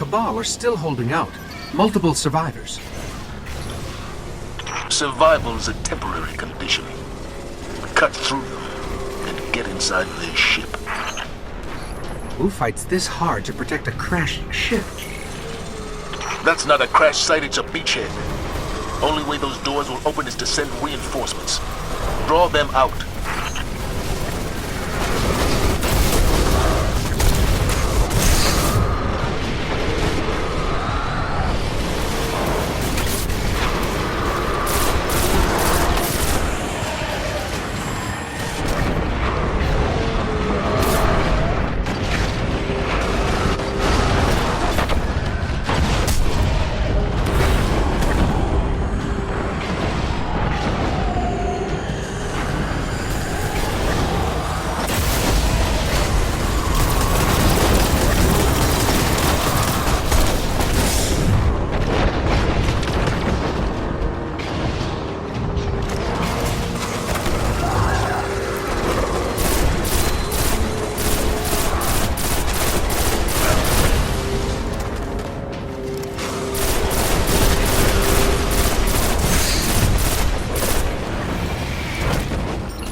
Cabal are still holding out. Multiple survivors. Survival is a temporary condition. Cut through them and get inside their ship. Who fights this hard to protect a crashed ship? That's not a crash site, it's a beachhead. Only way those doors will open is to send reinforcements. Draw them out.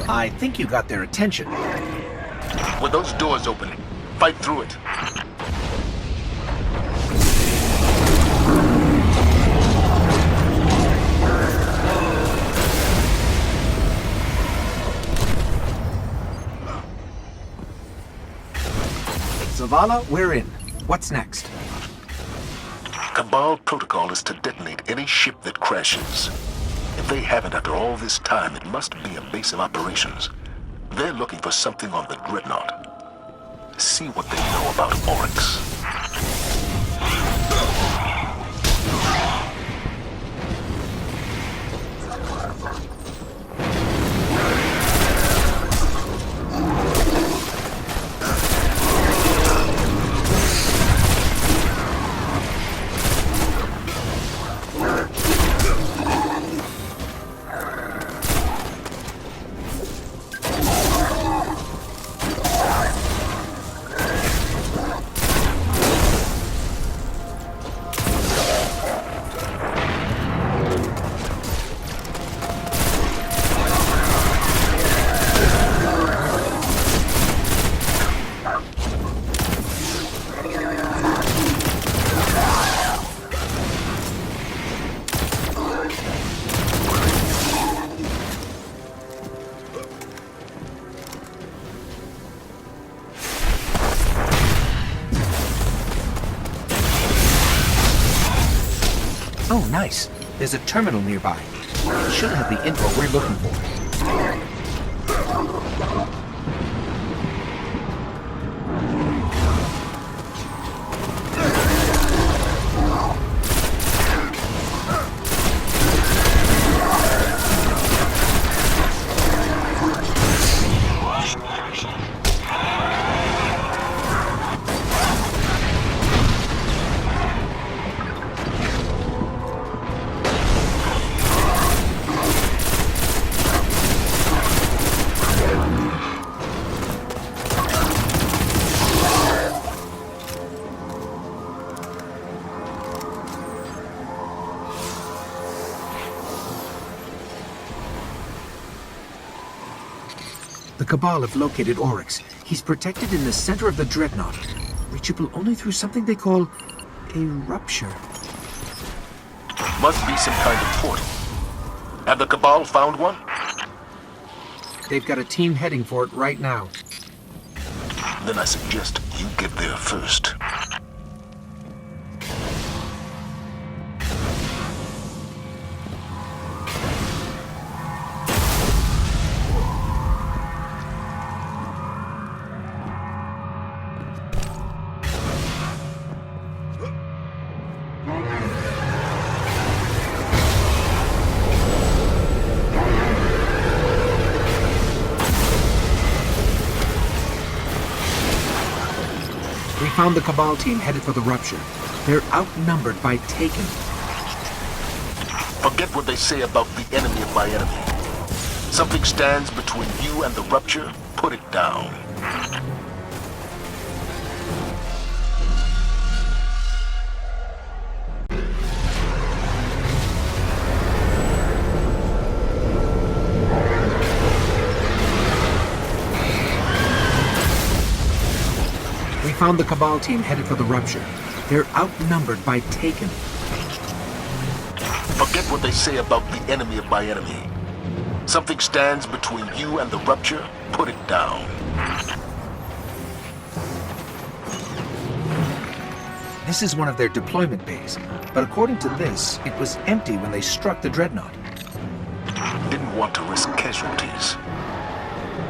I think you got their attention. With those doors open, fight through it. Zavala, we're in. What's next? Cabal protocol is to detonate any ship that crashes. If they haven't after all this time, it must be a base of operations. They're looking for something on the Dreadnought. See what they know about Oryx. Oh, nice. There's a terminal nearby. Should have the info we're looking for. The Cabal have located Oryx. He's protected in the center of the Dreadnought, reachable only through something they call a rupture. Must be some kind of portal. Have the Cabal found one? They've got a team heading for it right now. Then I suggest you get there first. We found the Cabal team headed for the rupture. They're outnumbered by Taken. Forget what they say about the enemy of my enemy. Something stands between you and the rupture, put it down. found the Cabal team headed for the rupture. They're outnumbered by Taken. Forget what they say about the enemy of my enemy. Something stands between you and the rupture, put it down. This is one of their deployment bays, but according to this, it was empty when they struck the Dreadnought. Didn't want to risk casualties.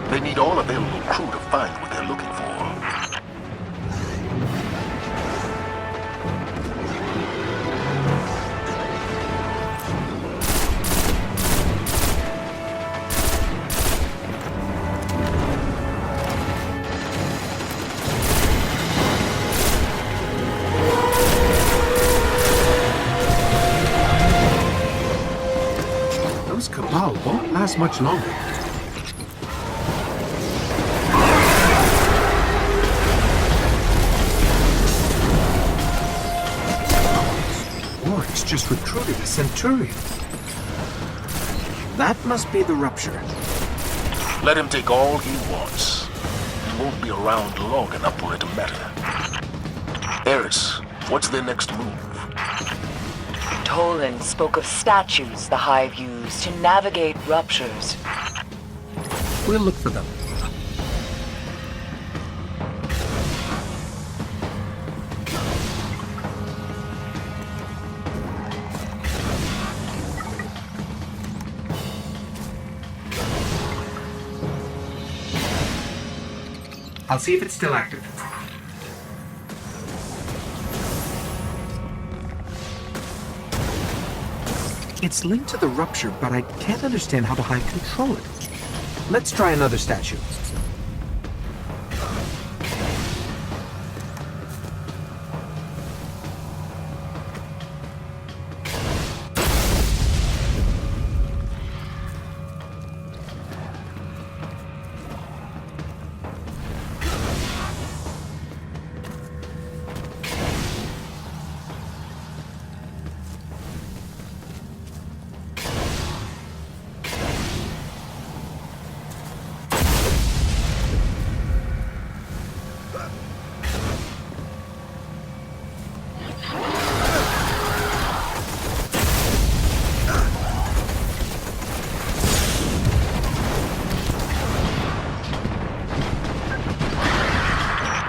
They need all available crew to find what they're looking for. Those Cabal won't last much longer. Oryx just recruited a Centurion. That must be the rupture. Let him take all he wants. He won't be around long enough for it to matter. Eris, what's their next move? Tolan spoke of statues the Hive use to navigate ruptures. We'll look for them. I'll see if it's still active. It's linked to the rupture, but I can't understand how the Hive control it. Let's try another statue.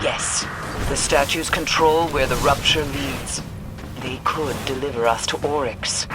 Yes, the statues control where the rupture leads. They could deliver us to Oryx.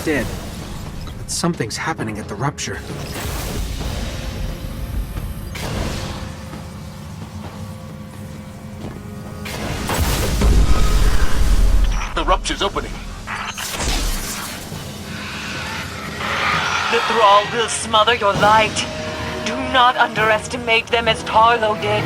Dead. But something's happening at the rupture. The rupture's opening. The Thrall will smother your light. Do not underestimate them as Tarlo did.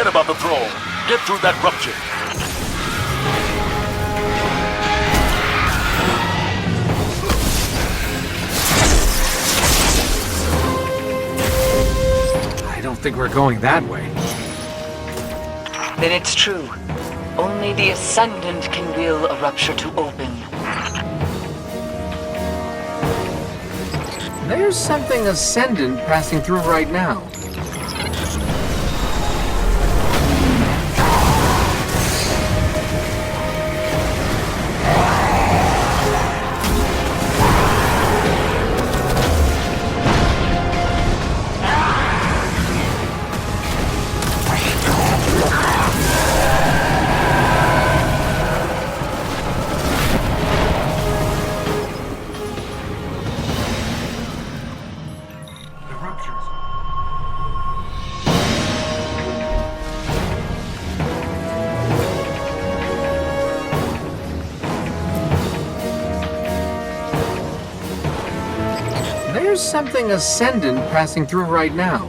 Forget about the thrall. Get through that rupture. I don't think we're going that way. Then it's true. Only the Ascendant can will a rupture to open. There's something ascendant passing through right now. There's something ascendant passing through right now.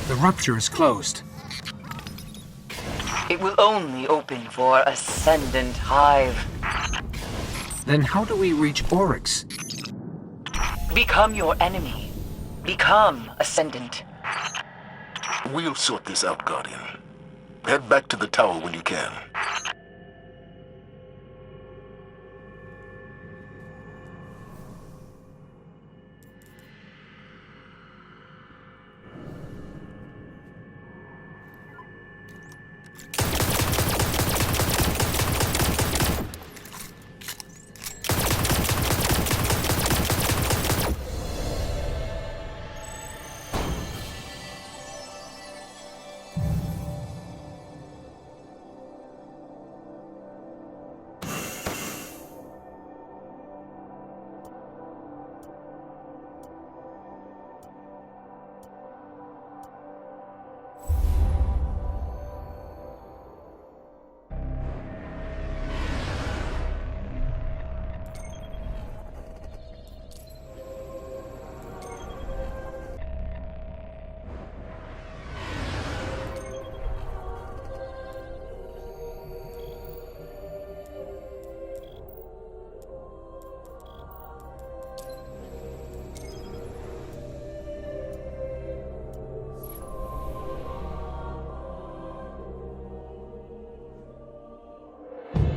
The rupture is closed. It will only open for Ascendant Hive. Then how do we reach Oryx? Become your enemy. Become Ascendant. We'll sort this out, Guardian. Head back to the tower when you can.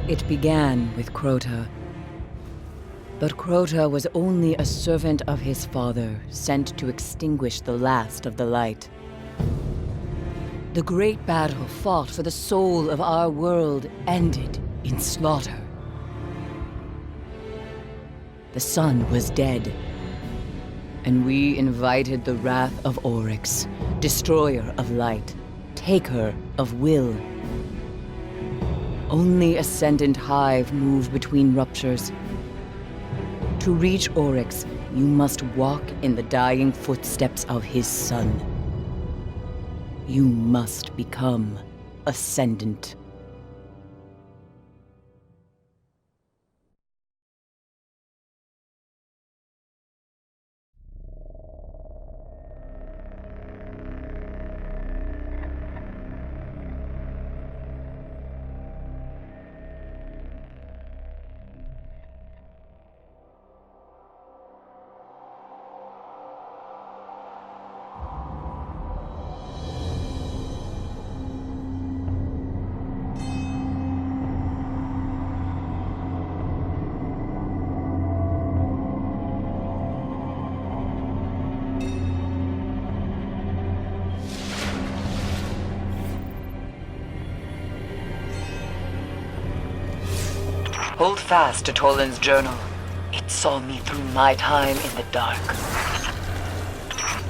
It began with Crota. But Crota was only a servant of his father, sent to extinguish the last of the light. The great battle fought for the soul of our world ended in slaughter. The sun was dead, and we invited the wrath of Oryx, destroyer of light, taker of will. Only Ascendant Hive move between ruptures. To reach Oryx, you must walk in the dying footsteps of his son. You must become Ascendant. Hold fast to Toland's journal. It saw me through my time in the dark.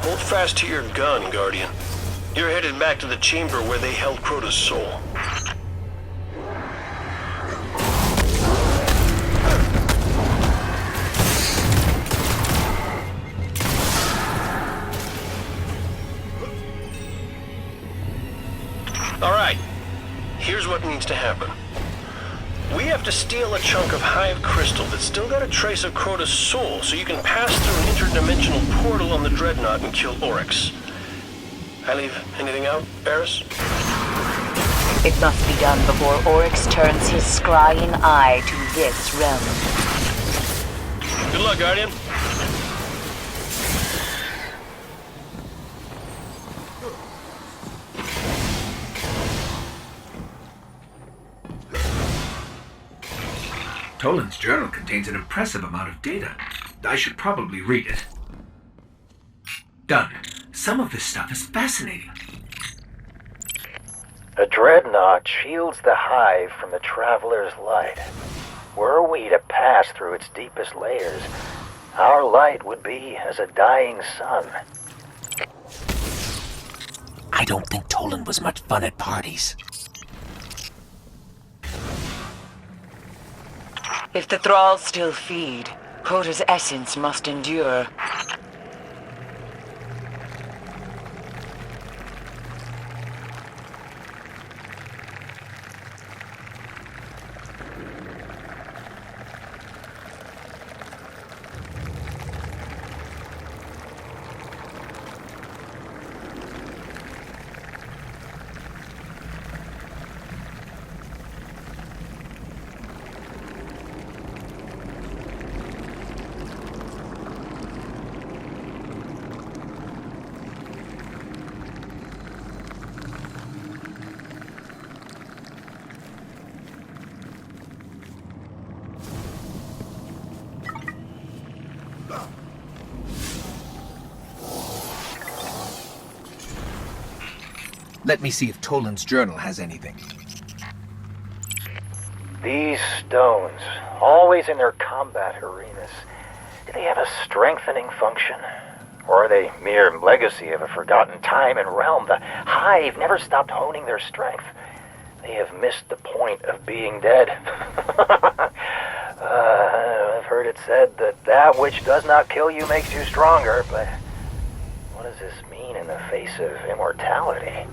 Hold fast to your gun, Guardian. You're headed back to the chamber where they held Crota's soul. Alright, here's what needs to happen. We have to steal a chunk of Hive crystal that's still got a trace of Crota's soul, so you can pass through an interdimensional portal on the Dreadnought and kill Oryx. I leave anything out, Eris? It must be done before Oryx turns his scrying eye to this realm. Good luck, Guardian. Toland's journal contains an impressive amount of data. I should probably read it. Done. Some of this stuff is fascinating. The Dreadnought shields the Hive from the Traveler's light. Were we to pass through its deepest layers, our light would be as a dying sun. I don't think Toland was much fun at parties. If the thralls still feed, Crota's essence must endure. Let me see if Toland's journal has anything. These stones, always in their combat arenas, do they have a strengthening function? Or are they mere legacy of a forgotten time and realm? The Hive never stopped honing their strength. They have missed the point of being dead. I've heard it said that that which does not kill you makes you stronger, but what does this mean in the face of immortality?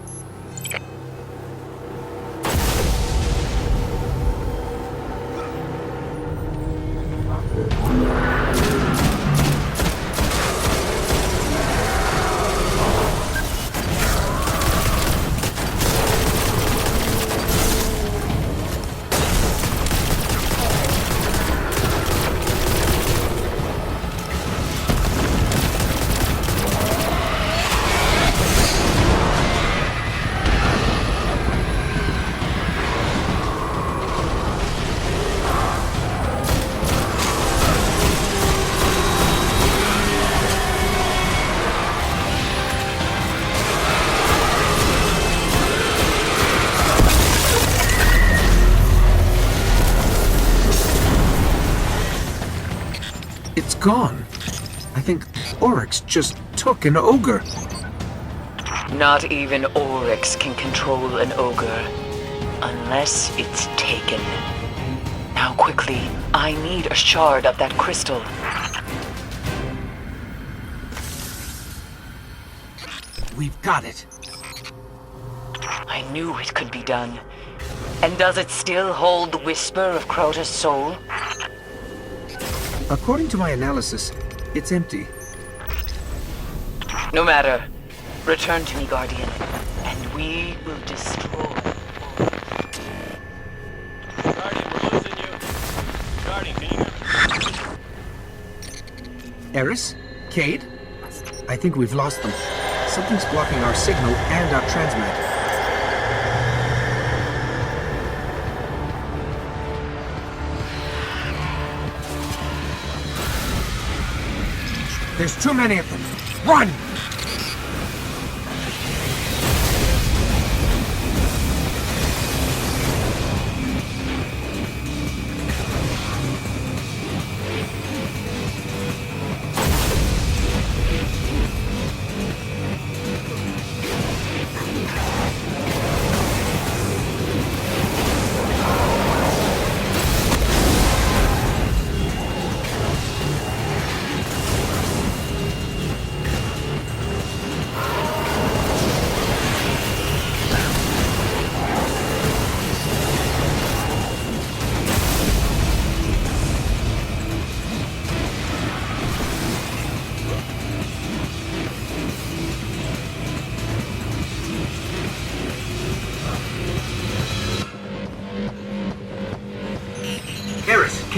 It's gone. I think Oryx just took an ogre. Not even Oryx can control an ogre, unless it's taken. Now quickly, I need a shard of that crystal. We've got it. I knew it could be done. And does it still hold the whisper of Crota's soul? According to my analysis, it's empty. No matter. Return to me, Guardian, and we will destroy. Guardian, we're losing you. Guardian, can you hear me? Eris? Cade? I think we've lost them. Something's blocking our signal and our transmat. There's too many of them. Run!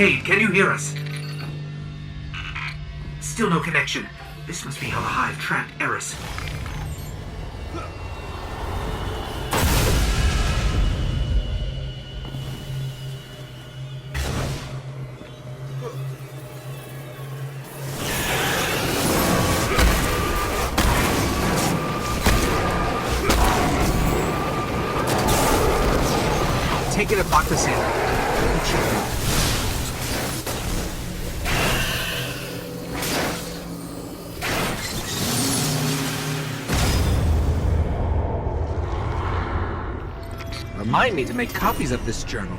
Cade, can you hear us? Still no connection. This must be how the Hive trapped Eris. Take it and lock us in. Remind me to make copies of this journal.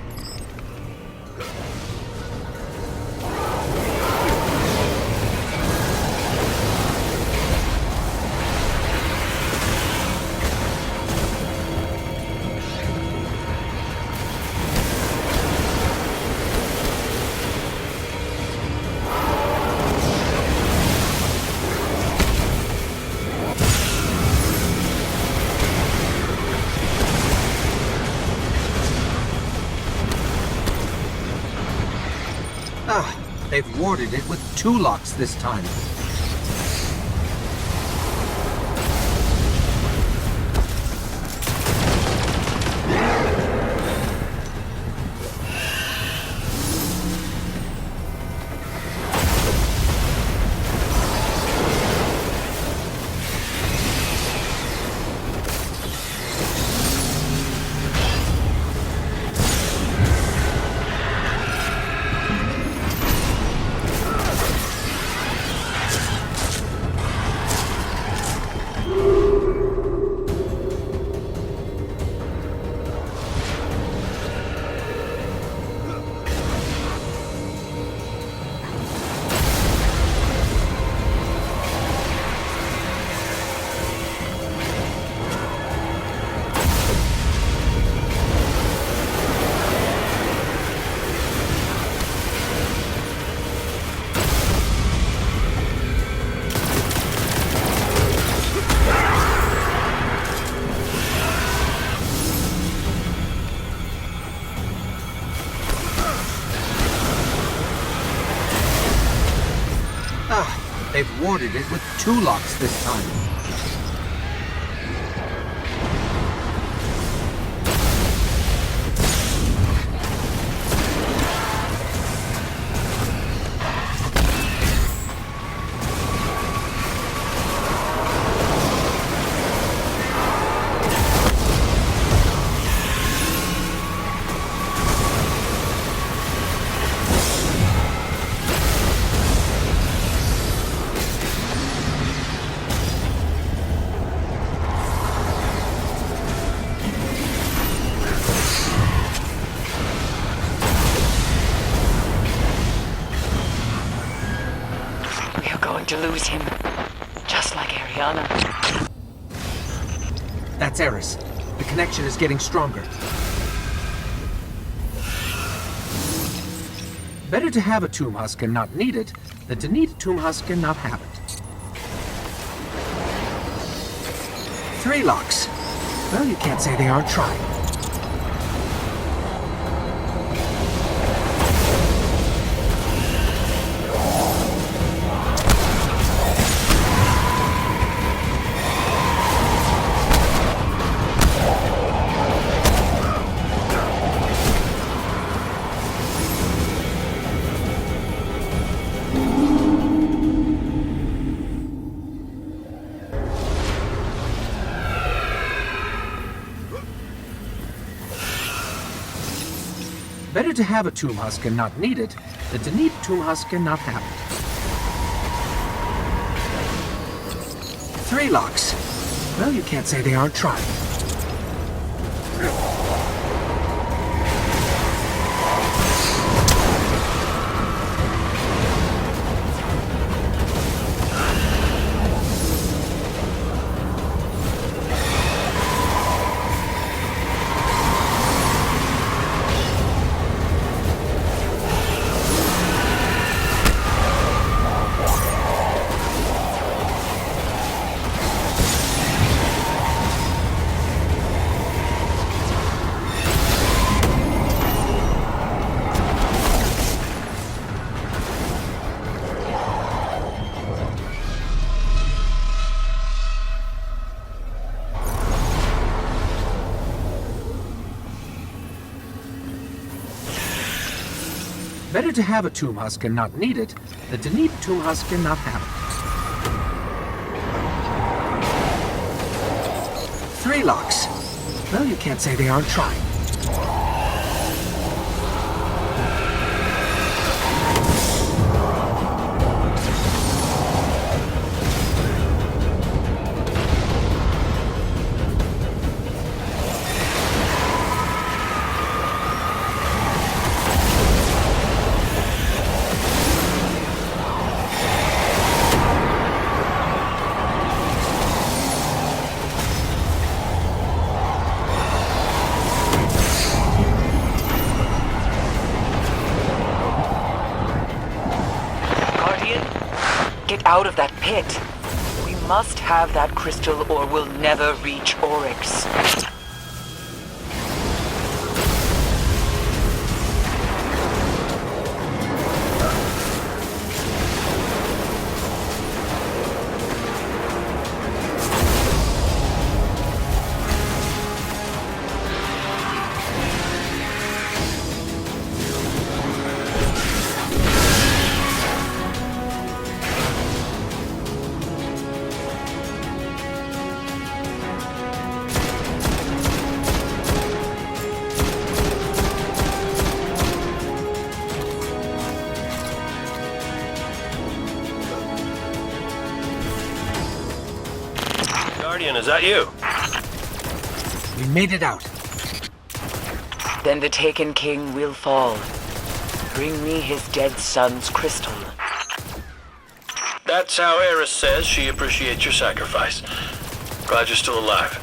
They've warded it with 2 locks this time. They've warded it with 2 locks this time. To lose him, just like Ariana. That's Eris. The connection is getting stronger. Better to have a tomb husk and not need it, than to need a tomb husk and not have it. 3 locks. Well, you can't say they aren't trying. Better to have a tomb husk and not need it, than to need a tomb husk and not have it. 3 locks. Well, you can't say they aren't trying. better to have a tomb husk and not need it than to need a tomb husk and not have it. 3 locks. Well, you can't say they aren't trying. Get out of that pit. We must have that crystal or we'll never reach Oryx. Guardian, is that you? We made it out. Then the Taken King will fall. Bring me his dead son's crystal. That's how Eris says she appreciates your sacrifice. Glad you're still alive.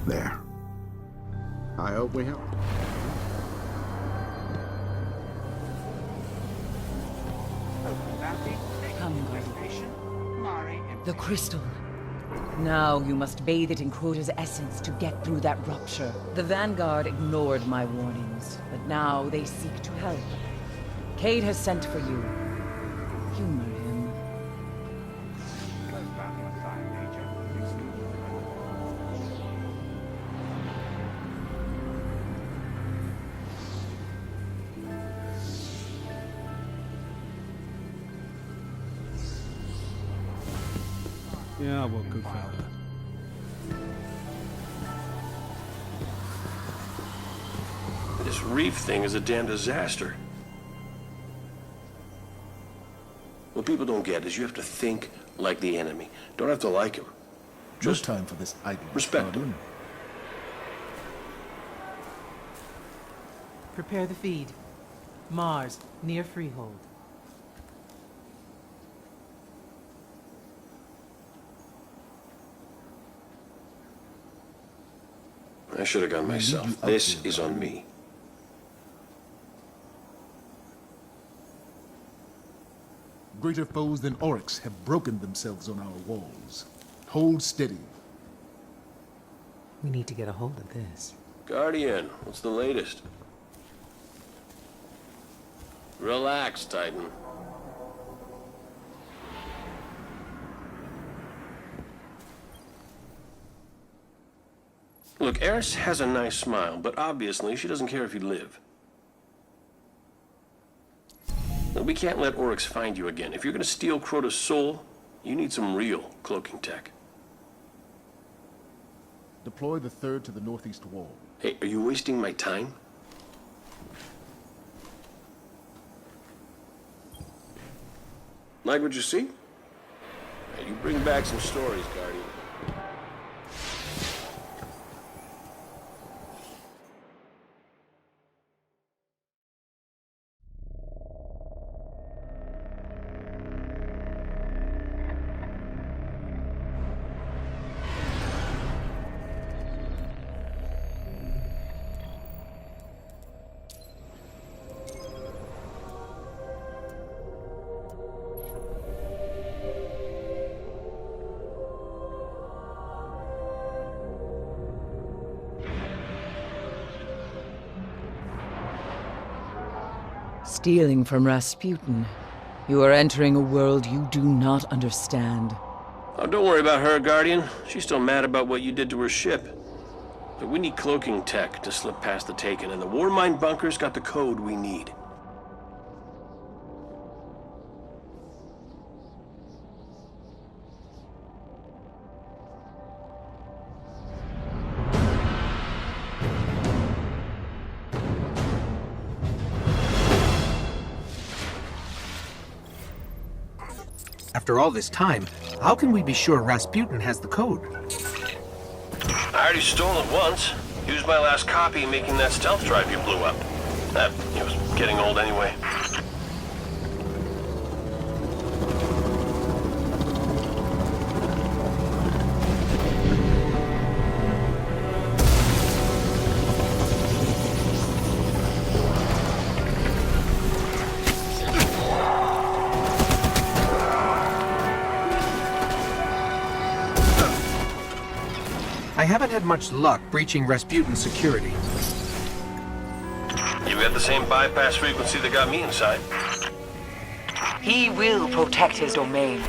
There. I hope we help. Come, Guardian. The crystal. Now you must bathe it in Crota's essence to get through that rupture. The Vanguard ignored my warnings, but now they seek to help. Cade has sent for you. Humor him. Yeah, well, good fella. This reef thing is a damn disaster. What people don't get is you have to think like the enemy. Don't have to like him. Just No time for this idleness, respect him. Guardian. Prepare the feed. Mars, near Freehold. I should have gone myself. you up This here, is on me. Greater foes than Oryx have broken themselves on our walls. Hold steady. We need to get a hold of this. Guardian, what's the latest? Relax, Titan. Look, Eris has a nice smile, but obviously she doesn't care if you live. Look, we can't let Oryx find you again. If you're gonna steal Crota's soul, you need some real cloaking tech. Deploy the third to the northeast wall. Hey, are you wasting my time? Like what you see? Hey, you bring back some stories, Guardian. Stealing from Rasputin. You are entering a world you do not understand. Oh, don't worry about her, Guardian. She's still mad about what you did to her ship. But we need cloaking tech to slip past the Taken, and the Warmind bunker's got the code we need. After all this time, how can we be sure Rasputin has the code? I already stole it once. Used my last copy making that stealth drive you blew up. That it was getting old anyway. I haven't had much luck breaching Rasputin's security. You got the same bypass frequency that got me inside. He will protect his domain.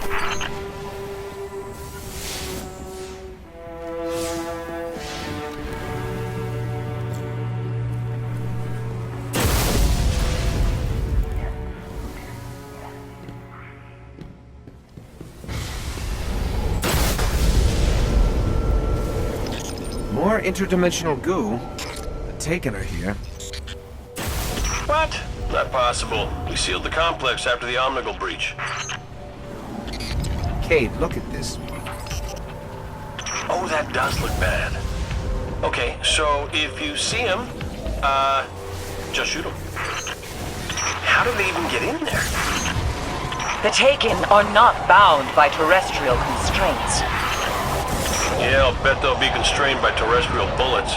More interdimensional goo. The Taken are here. What? Not possible. We sealed the complex after the Omnigal breach. Cade, look at this. Oh, that does look bad. Okay, so if you see him, just shoot him. How did they even get in there? The Taken are not bound by terrestrial constraints. Yeah, I'll bet they'll be constrained by terrestrial bullets.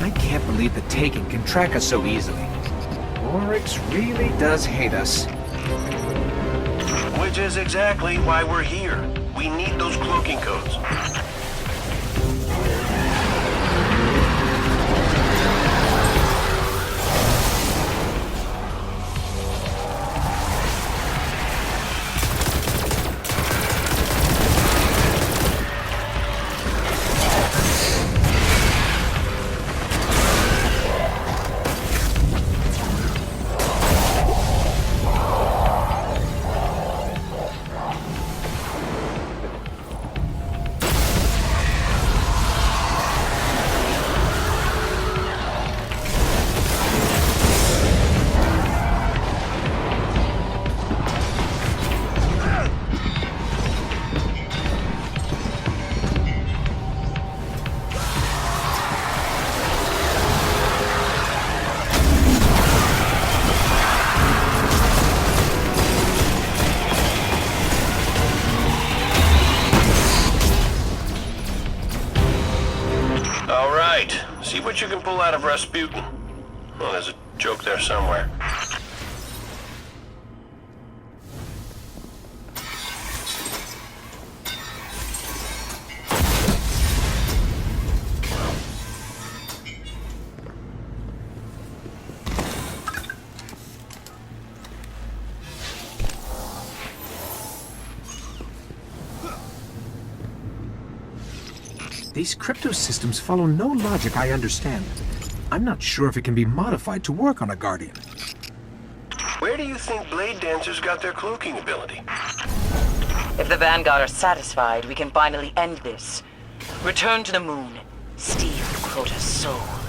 I can't believe the Taken can track us so easily. Oryx really does hate us. Which is exactly why we're here. We need those cloaking codes. See what you can pull out of Rasputin. Well, there's a joke there somewhere. These crypto systems follow no logic I understand. I'm not sure if it can be modified to work on a Guardian. Where do you think Blade Dancers got their cloaking ability? If the Vanguard are satisfied, we can finally end this. Return to the moon. Steal Crota's soul.